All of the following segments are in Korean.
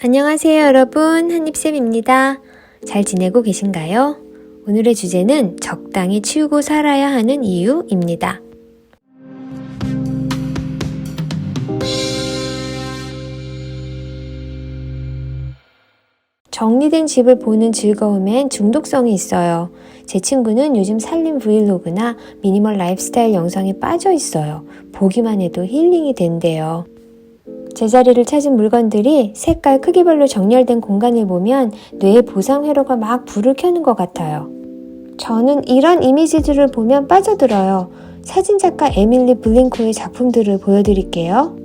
안녕하세요 여러분, 한입쌤입니다. 잘 지내고 계신가요? 오늘의 주제는 적당히 치우고 살아야 하는 이유입니다. 정리된 집을 보는 즐거움엔 중독성이 있어요. 제 친구는 요즘 살림 브이로그나 미니멀 라이프스타일 영상에 빠져 있어요. 보기만 해도 힐링이 된대요. 제자리를 찾은 물건들이 색깔, 크기별로 정렬된 공간을 보면 뇌의 보상 회로가 막 불을 켜는 것 같아요. 저는 이런 이미지들을 보면 빠져들어요. 사진작가 에밀리 블링코의 작품들을 보여드릴게요.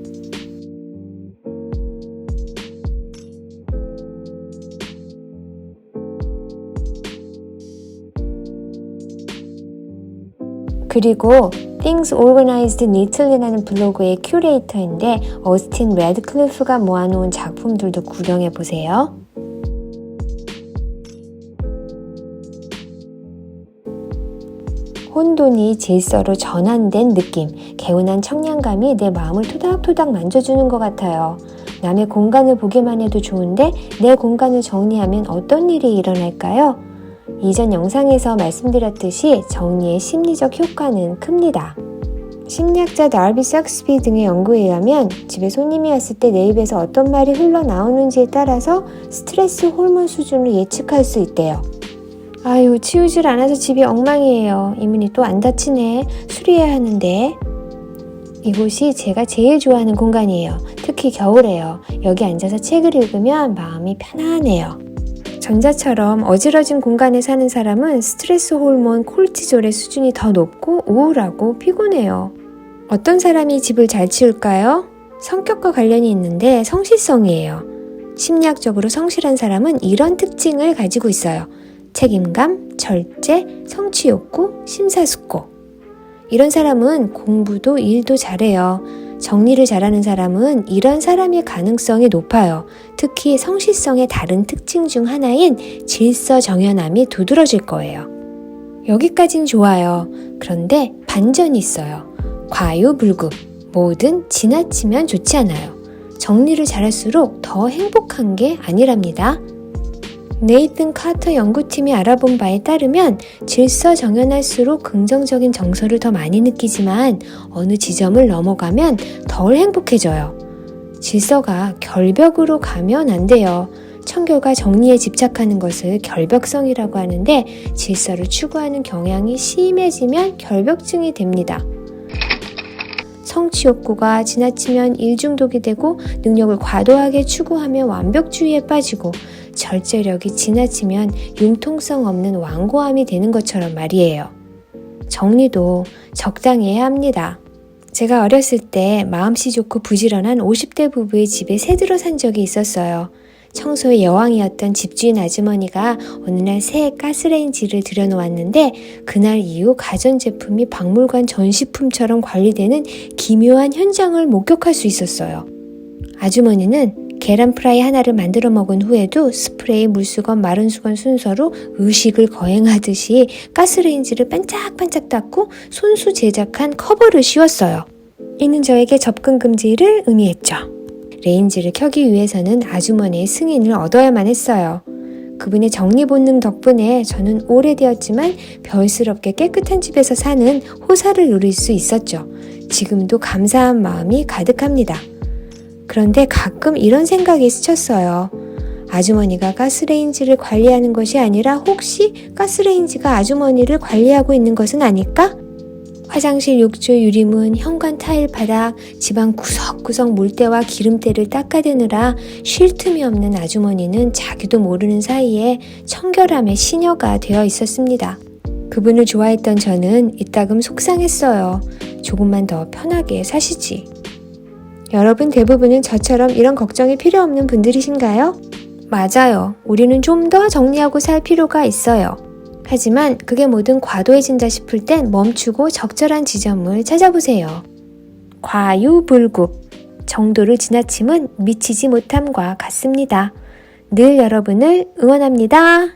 그리고 Things Organized Neatly라는 블로그의 큐레이터인데 어스틴 레드클리프가 모아놓은 작품들도 구경해보세요. 혼돈이 질서로 전환된 느낌, 개운한 청량감이 내 마음을 토닥토닥 만져주는 것 같아요. 남의 공간을 보기만 해도 좋은데 내 공간을 정리하면 어떤 일이 일어날까요? 이전 영상에서 말씀드렸듯이 정리의 심리적 효과는 큽니다. 심리학자 다비 석스비 등의 연구에 의하면 집에 손님이 왔을 때 내 입에서 어떤 말이 흘러나오는지에 따라서 스트레스 호르몬 수준을 예측할 수 있대요. 아유, 치우질 않아서 집이 엉망이에요. 이 문이 또 안 닫히네. 수리해야 하는데. 이곳이 제가 제일 좋아하는 공간이에요. 특히 겨울에요. 여기 앉아서 책을 읽으면 마음이 편안해요. 전자처럼 어지러진 공간에 사는 사람은 스트레스 호르몬 콜티졸의 수준이 더 높고 우울하고 피곤해요. 어떤 사람이 집을 잘 치울까요? 성격과 관련이 있는데 성실성이에요. 심리학적으로 성실한 사람은 이런 특징을 가지고 있어요. 책임감, 절제, 성취욕구, 심사숙고. 이런 사람은 공부도 일도 잘해요. 정리를 잘하는 사람은 이런 사람일 가능성이 높아요. 특히 성실성의 다른 특징 중 하나인 질서정연함이 두드러질 거예요. 여기까진 좋아요. 그런데 반전이 있어요. 과유불급, 뭐든 지나치면 좋지 않아요. 정리를 잘할수록 더 행복한 게 아니랍니다. 네이튼 카터 연구팀이 알아본 바에 따르면 질서정연할수록 긍정적인 정서를 더 많이 느끼지만 어느 지점을 넘어가면 덜 행복해져요. 질서가 결벽으로 가면 안 돼요. 청결과 정리에 집착하는 것을 결벽성이라고 하는데 질서를 추구하는 경향이 심해지면 결벽증이 됩니다. 성취욕구가 지나치면 일중독이 되고 능력을 과도하게 추구하면 완벽주의에 빠지고 절제력이 지나치면 융통성 없는 완고함이 되는 것처럼 말이에요. 정리도 적당히 해야 합니다. 제가 어렸을 때 마음씨 좋고 부지런한 50대 부부의 집에 새들어 산 적이 있었어요. 청소의 여왕이었던 집주인 아주머니가 어느 날 새 가스레인지를 들여놓았는데 그날 이후 가전제품이 박물관 전시품처럼 관리되는 기묘한 현장을 목격할 수 있었어요. 아주머니는 계란 프라이 하나를 만들어 먹은 후에도 스프레이, 물수건, 마른 수건 순서로 의식을 거행하듯이 가스레인지를 반짝반짝 닦고 손수 제작한 커버를 씌웠어요. 이는 저에게 접근 금지를 의미했죠. 레인지를 켜기 위해서는 아주머니의 승인을 얻어야만 했어요. 그분의 정리 본능 덕분에 저는 오래되었지만 별스럽게 깨끗한 집에서 사는 호사를 누릴 수 있었죠. 지금도 감사한 마음이 가득합니다. 그런데 가끔 이런 생각이 스쳤어요. 아주머니가 가스레인지를 관리하는 것이 아니라 혹시 가스레인지가 아주머니를 관리하고 있는 것은 아닐까? 화장실 욕조 유리문, 현관 타일 바닥, 집안 구석구석 물때와 기름때를 닦아대느라 쉴 틈이 없는 아주머니는 자기도 모르는 사이에 청결함의 시녀가 되어 있었습니다. 그분을 좋아했던 저는 이따금 속상했어요. 조금만 더 편하게 사시지. 여러분 대부분은 저처럼 이런 걱정이 필요 없는 분들이신가요? 맞아요. 우리는 좀 더 정리하고 살 필요가 있어요. 하지만 그게 뭐든 과도해진다 싶을 땐 멈추고 적절한 지점을 찾아보세요. 과유불급, 정도를 지나침은 미치지 못함과 같습니다. 늘 여러분을 응원합니다.